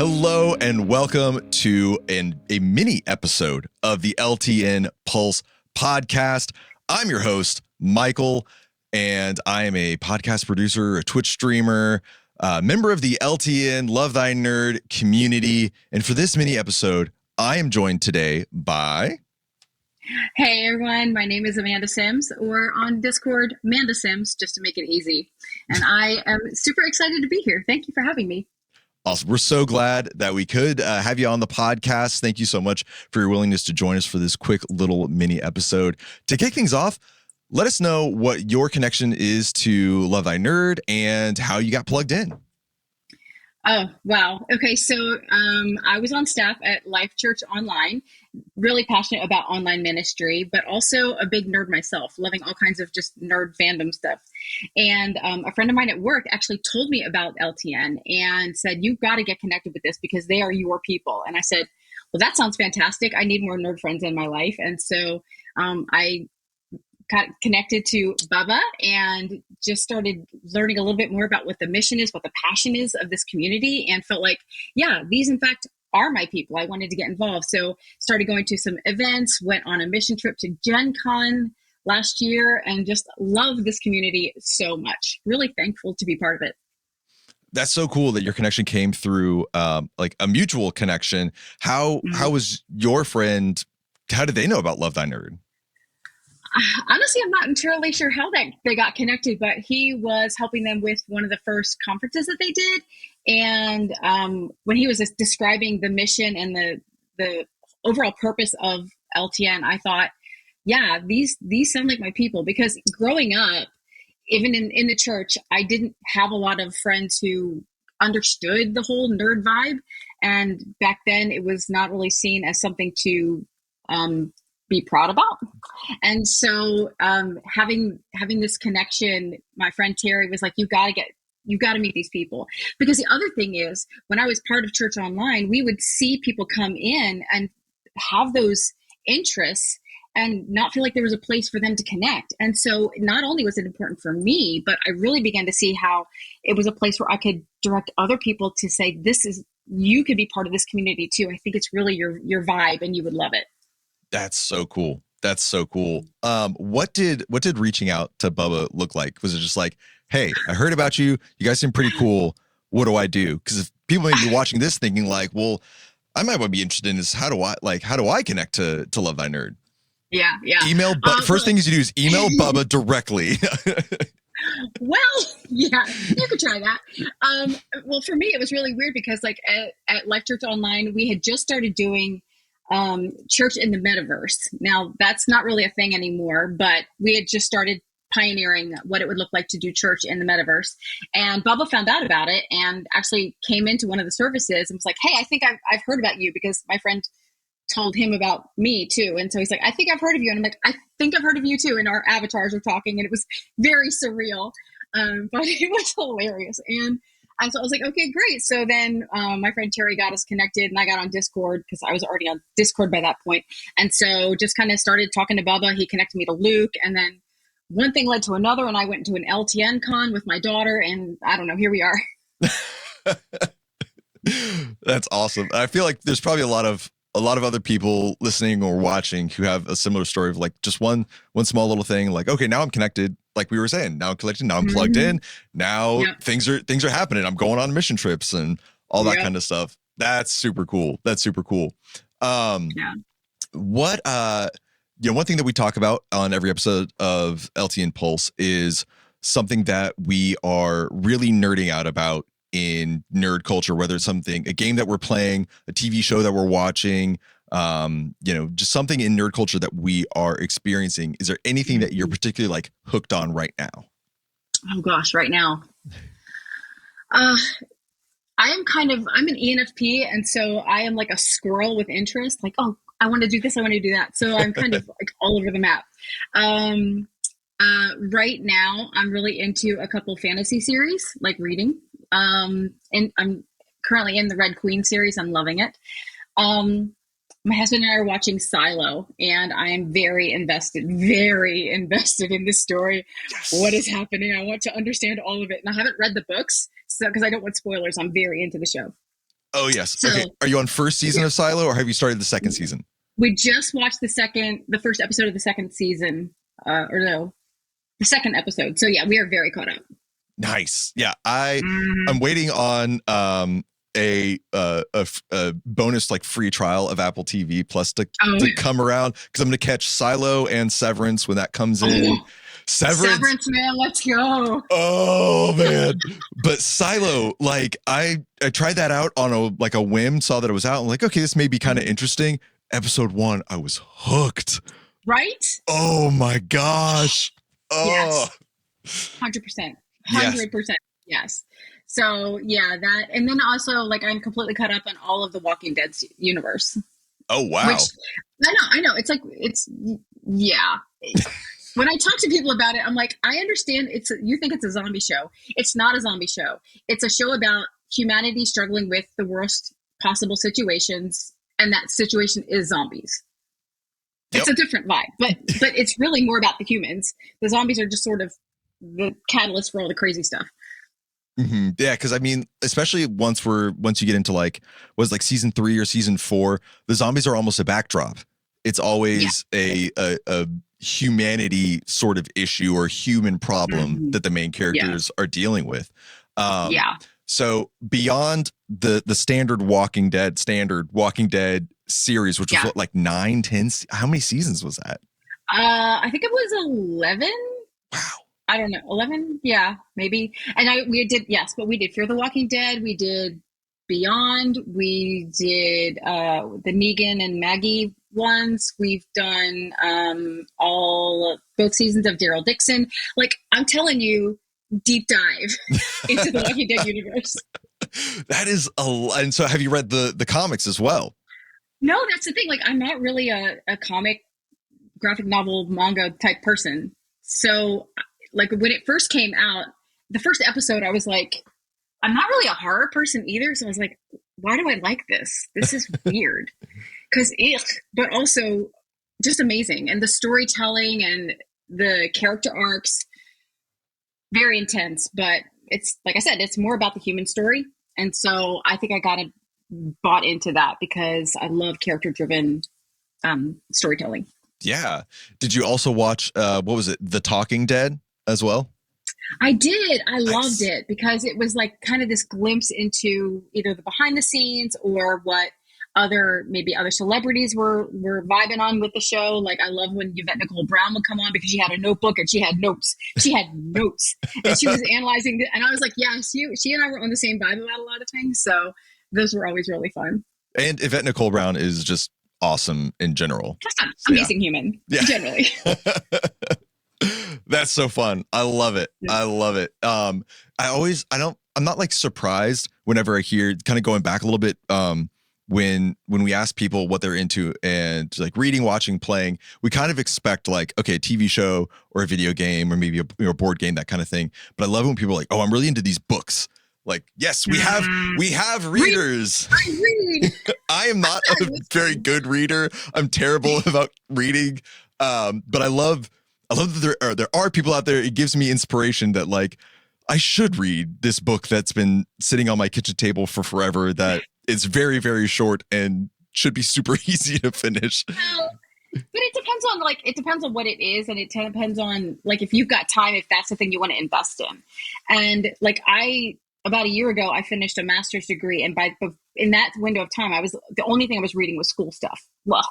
Hello and welcome to a mini episode of the LTN Pulse podcast. I'm your host, Michael, and I am a podcast producer, a Twitch streamer, member of the LTN Love Thy Nerd community. And for this mini episode, I am joined today by... Hey everyone, my name is Amanda Sims, or on Discord, Amanda Sims, just to make it easy. And I am super excited to be here. Thank you for having me. Awesome. We're so glad that we could have you on the podcast. Thank you so much for your willingness to join us for this quick little mini episode. To kick things off, let us know what your connection is to Love Thy Nerd and how you got plugged in. Oh, wow. Okay, so I was on staff at Life Church Online, really passionate about online ministry, but also a big nerd myself, loving all kinds of just nerd fandom stuff. And a friend of mine at work actually told me about LTN and said, you've got to get connected with this because they are your people. And I said, well, that sounds fantastic. I need more nerd friends in my life. And so I got connected to Bubba and just started learning a little bit more about what the mission is, what the passion is of this community, and felt like, yeah, these in fact are my people. I wanted to get involved. So started going to some events, went on a mission trip to Gen Con last year, and just love this community so much. Really thankful to be part of it. That's so cool that your connection came through like a mutual connection. How was your friend, how did they know about Love Thy Nerd? Honestly, I'm not entirely sure how they got connected, but he was helping them with one of the first conferences that they did. And when he was describing the mission and the overall purpose of LTN, I thought, yeah, these sound like my people. Because growing up, even in the church, I didn't have a lot of friends who understood the whole nerd vibe. And back then, it was not really seen as something to be proud about. And so having this connection, my friend Terry was like, you got to meet these people. Because the other thing is, when I was part of Church Online, we would see people come in and have those interests and not feel like there was a place for them to connect. And so not only was it important for me, but I really began to see how it was a place where I could direct other people to say, you could be part of this community too. I think it's really your vibe and you would love it. That's so cool. That's so cool. What did reaching out to Bubba look like? Was it just like, hey, I heard about you. You guys seem pretty cool. What do I do? Because if people may be watching this thinking like, well, I might be interested in this. How do I connect to Love Thy Nerd? Yeah. Email, but first thing you do is email Bubba directly. Well, yeah, you could try that. Well, for me, it was really weird because like at Life Church Online, we had just started doing church in the metaverse. Now that's not really a thing anymore, but we had just started pioneering what it would look like to do church in the metaverse. And Bubba found out about it and actually came into one of the services and was like, hey, I think I've heard about you, because my friend told him about me too. And so he's like, I think I've heard of you. And I'm like, I think I've heard of you too. And our avatars were talking and it was very surreal. But it was hilarious. And so I was like, okay, great. So then my friend Terry got us connected and I got on Discord because I was already on Discord by that point. And so just kind of started talking to Bubba. He connected me to Luke. And then one thing led to another. And I went to an LTN con with my daughter. And I don't know, here we are. That's awesome. I feel like there's probably a lot of other people listening or watching who have a similar story of like just one small little thing. Like, okay, now I'm connected. Like we were saying, now I'm connected. Now I'm plugged in. Now things are happening. I'm going on mission trips and all that kind of stuff. That's super cool. What one thing that we talk about on every episode of LTN Pulse is something that we are really nerding out about in nerd culture, whether it's a game that we're playing, a TV show that we're watching, just something in nerd culture that we are experiencing. Is there anything that you're particularly like hooked on right now? Oh gosh, right now. I'm an ENFP. And so I am like a squirrel with interest. Like, oh, I want to do this. I want to do that. So I'm kind of like all over the map. Right now I'm really into a couple fantasy series, like reading. And I'm currently in the Red Queen series. I'm loving it. My husband and I are watching Silo, and I am very invested in this story. Yes. What is happening? I want to understand all of it. And I haven't read the books, so because I don't want spoilers. I'm very into the show. Oh yes. So Okay. Are you on first season yeah, of Silo, or have you started the second season? we just watched the first episode of the second season, or no, the second episode. So yeah, we are very caught up. Nice. Yeah, I'm Mhm. waiting on a bonus like free trial of Apple TV Plus Oh, to come around, because I'm going to catch Silo and Severance when that comes in. oh, Severance. Severance, man, let's go. Oh man. But Silo, like I tried that out on a whim, saw that it was out. I'm like, okay, this may be kind of Mhm. interesting. Episode 1, I was hooked. Right? Oh my gosh. Oh, Yes, 100%, yes. 100%. Yes. So yeah, that, and then also like I'm completely caught up on all of the Walking Dead universe, Oh which wow. I know, it's like yeah. When I talk to people about it, I'm like, I understand you think it's a zombie show. It's not a zombie show. It's a show about humanity struggling with the worst possible situations, and that situation is zombies. It's Yep. a different vibe, but it's really more about the humans. The zombies are just sort of the catalyst for all the crazy stuff. Yeah, because I mean, especially once you get into like was like season 3 or season 4, the zombies are almost a backdrop. It's Yeah. always a humanity sort of issue or human problem Mhm. that the main Yeah. characters are dealing with. Um, Yeah. so beyond the standard Walking Dead series, which was Yeah. what, like 9, 10, how many seasons was that? I think it was 11. Wow. I don't know, 11. Yeah, maybe. And we did, yes, but we did Fear the Walking Dead. We did Beyond. We did the Negan and Maggie ones. We've done both seasons of Daryl Dixon. Like, I'm telling you, deep dive into the Walking Dead universe. That is and so have you read the comics as well? No, that's the thing. Like, I'm not really a comic, graphic novel, manga type person. So, like, when it first came out, the first episode, I was like, I'm not really a horror person either. So I was like, why do I like this? This is weird. Because, but also just amazing. And the storytelling and the character arcs, very intense. But it's, like I said, it's more about the human story. And so I think I got bought into that because I love character driven storytelling. Yeah. Did you also watch what was it? The Talking Dead as well? I did. I loved Nice. it because it was like kind of this glimpse into either the behind the scenes or what maybe other celebrities were vibing on with the show. Like I love when Yvette Nicole Brown would come on because she had a notebook and she had notes. She had notes and she was analyzing and I was like, yeah, she and I were on the same vibe about a lot of things. So those were always really fun. And Yvette Nicole Brown is just awesome in general. Just an So, yeah. amazing human, Yeah. generally. That's so fun. I love it. I love it. I'm not like surprised whenever I hear, kind of going back a little bit, when we ask people what they're into and like reading, watching, playing, we kind of expect like, okay, a TV show or a video game or maybe a board game, that kind of thing. But I love it when people are like, oh, I'm really into these books. Like, yes, we have readers. I read. I am not a very good reader. I'm terrible about reading. But I love that there are people out there. It gives me inspiration that like I should read this book that's been sitting on my kitchen table for forever, that is very, very short and should be super easy to finish. Well, but it depends on what it is, and it depends on like if you've got time, if that's the thing you want to invest in. And like about a year ago, I finished a master's degree, and in that window of time, the only thing I was reading was school stuff. Well,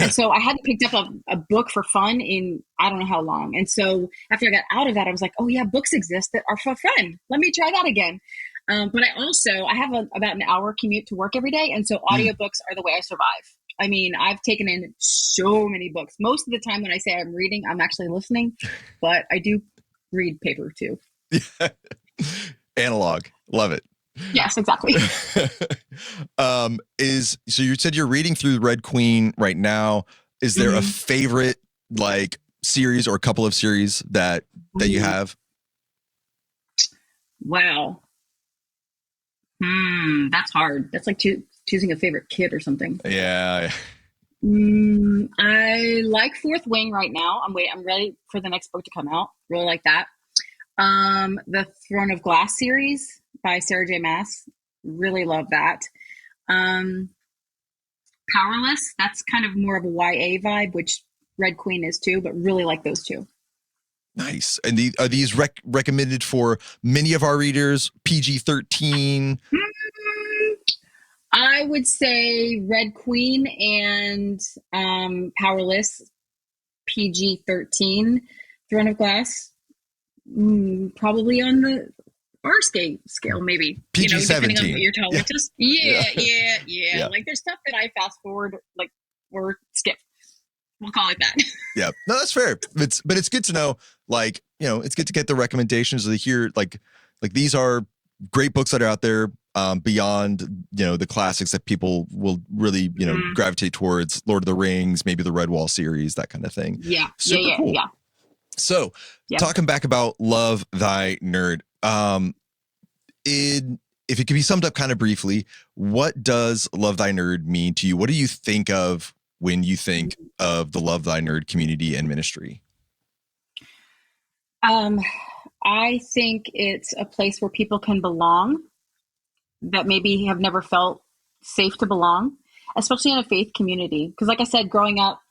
and so I hadn't picked up a book for fun in I don't know how long. And so after I got out of that, I was like, oh yeah, books exist that are for fun. Let me try that again. But I have about an hour commute to work every day, and so audiobooks are the way I survive. I mean, I've taken in so many books. Most of the time when I say I'm reading, I'm actually listening, but I do read paper too. Analog. Love it. Yes, exactly. So you said you're reading through Red Queen right now. Is there a favorite like series or a couple of series that you have? Wow. That's hard. That's like choosing a favorite kid or something. Yeah. I like Fourth Wing right now. I'm ready for the next book to come out. Really like that. The Throne of Glass series by Sarah J. Maas. Really love that. Powerless, that's kind of more of a YA vibe, which Red Queen is too, but really like those two. Nice. And are these recommended for many of our readers? PG-13? I would say Red Queen and Powerless, PG-13. Throne of Glass, probably on the R scale, maybe. PG-17. Depending on what you're telling us. Yeah. Yeah. Like there's stuff that I fast forward, like, or skip. We'll call it that. Yeah. No, that's fair. But it's good to know, like, it's good to get the recommendations to hear, like these are great books that are out there beyond, the classics that people will really, gravitate towards. Lord of the Rings, maybe the Redwall series, that kind of thing. Yeah. Super cool. Yeah. So talking back about Love Thy Nerd, if it could be summed up kind of briefly, what does Love Thy Nerd mean to you? What do you think of when you think of the Love Thy Nerd community and ministry? I think it's a place where people can belong that maybe have never felt safe to belong, especially in a faith community. Because like I said, growing up,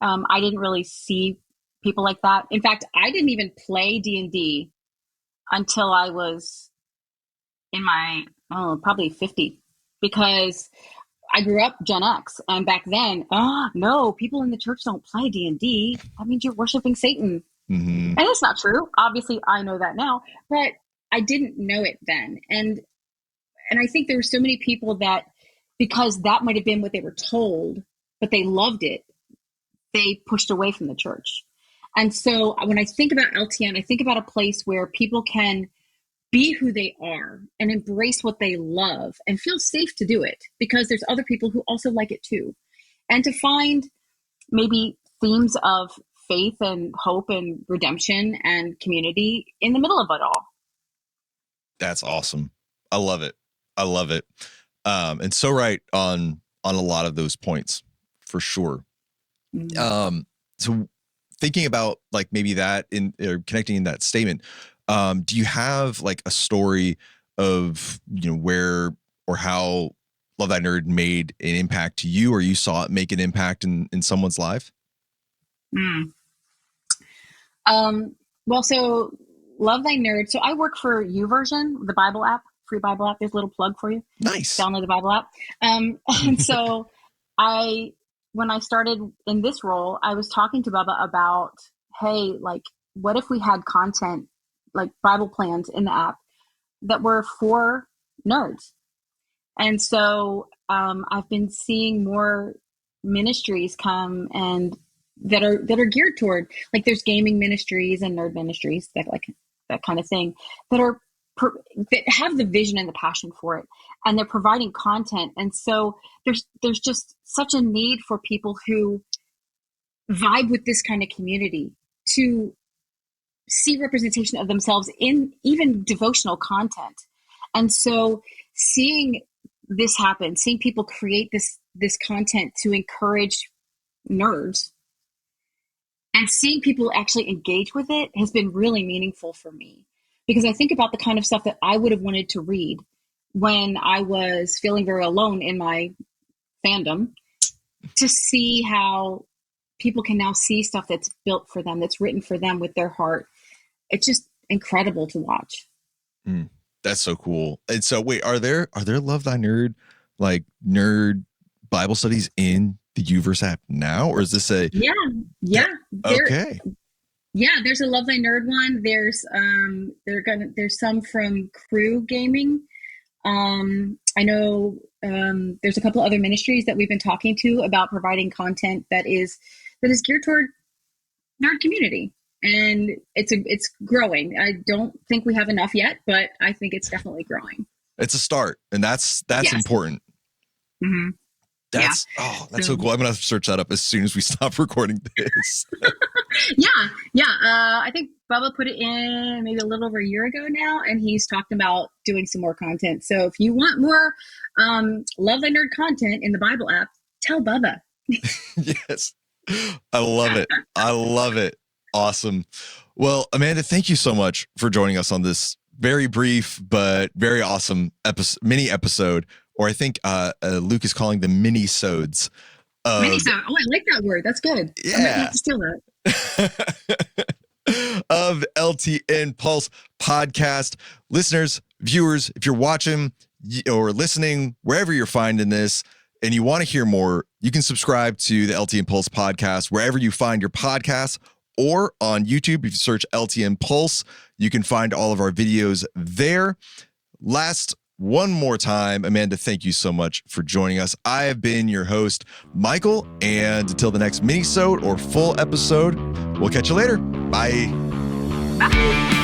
I didn't really see people like that. In fact, I didn't even play D&D until I was in my, probably 50, because I grew up Gen X, and back then, no, people in the church don't play D&D. That means you're worshiping Satan. Mm-hmm. And it's not true. Obviously, I know that now, but I didn't know it then. And I think there were so many people that, because that might have been what they were told, but they loved it, they pushed away from the church. And so when I think about LTN, I think about a place where people can be who they are and embrace what they love and feel safe to do it, because there's other people who also like it too. And to find maybe themes of faith and hope and redemption and community in the middle of it all. That's awesome. I love it. And so right on a lot of those points, for sure. Mm-hmm. So thinking about like maybe that or connecting in that statement, do you have like a story of, where or how Love Thy Nerd made an impact to you, or you saw it make an impact in someone's life? Well, so Love Thy Nerd. So I work for YouVersion, the Bible app, free Bible app. There's a little plug for you. Nice. Download the Bible app. And so when I started in this role, I was talking to Bubba about, hey, like, what if we had content like Bible plans in the app that were for nerds? And so I've been seeing more ministries come and that are geared toward, like, there's gaming ministries and nerd ministries, that kind of thing, that have the vision and the passion for it, and they're providing content. And so there's just such a need for people who vibe with this kind of community to see representation of themselves in even devotional content. And so seeing this happen, seeing people create this content to encourage nerds, and seeing people actually engage with it has been really meaningful for me, because I think about the kind of stuff that I would have wanted to read when I was feeling very alone in my fandom, to see how people can now see stuff that's built for them, that's written for them with their heart. It's just incredible to watch. That's so cool. And so wait, are there Love Thy Nerd, like nerd Bible studies in the YouVersion app now, or is this a okay? Yeah, there's a Love Thy Nerd one. There's there's some from Crew Gaming. I know there's a couple other ministries that we've been talking to about providing content that is geared toward nerd community, and it's growing. I don't think we have enough yet, but I think it's definitely growing. It's a start, and that's yes. important. Mm-hmm. That's so cool. I'm gonna search that up as soon as we stop recording this. I think Bubba put it in maybe a little over a year ago now, and he's talked about doing some more content. So if you want more Love Thy Nerd content in the Bible app, tell Bubba. Yes, I love it. Awesome. Well, Amanda, thank you so much for joining us on this very brief but very awesome mini episode or I think Luke is calling them Minisodes. Minisode. Oh, I like that word. That's good. Yeah. I might have to steal that. Of LTN Pulse podcast. Listeners, viewers, if you're watching or listening, wherever you're finding this, and you want to hear more, you can subscribe to the LTN Pulse podcast wherever you find your podcasts, or on YouTube. If you search LTN Pulse, you can find all of our videos there. Last one more time, Amanda, thank you so much for joining us. I have been your host, Michael, and until the next minisode or full episode, we'll catch you later. Bye. Bye.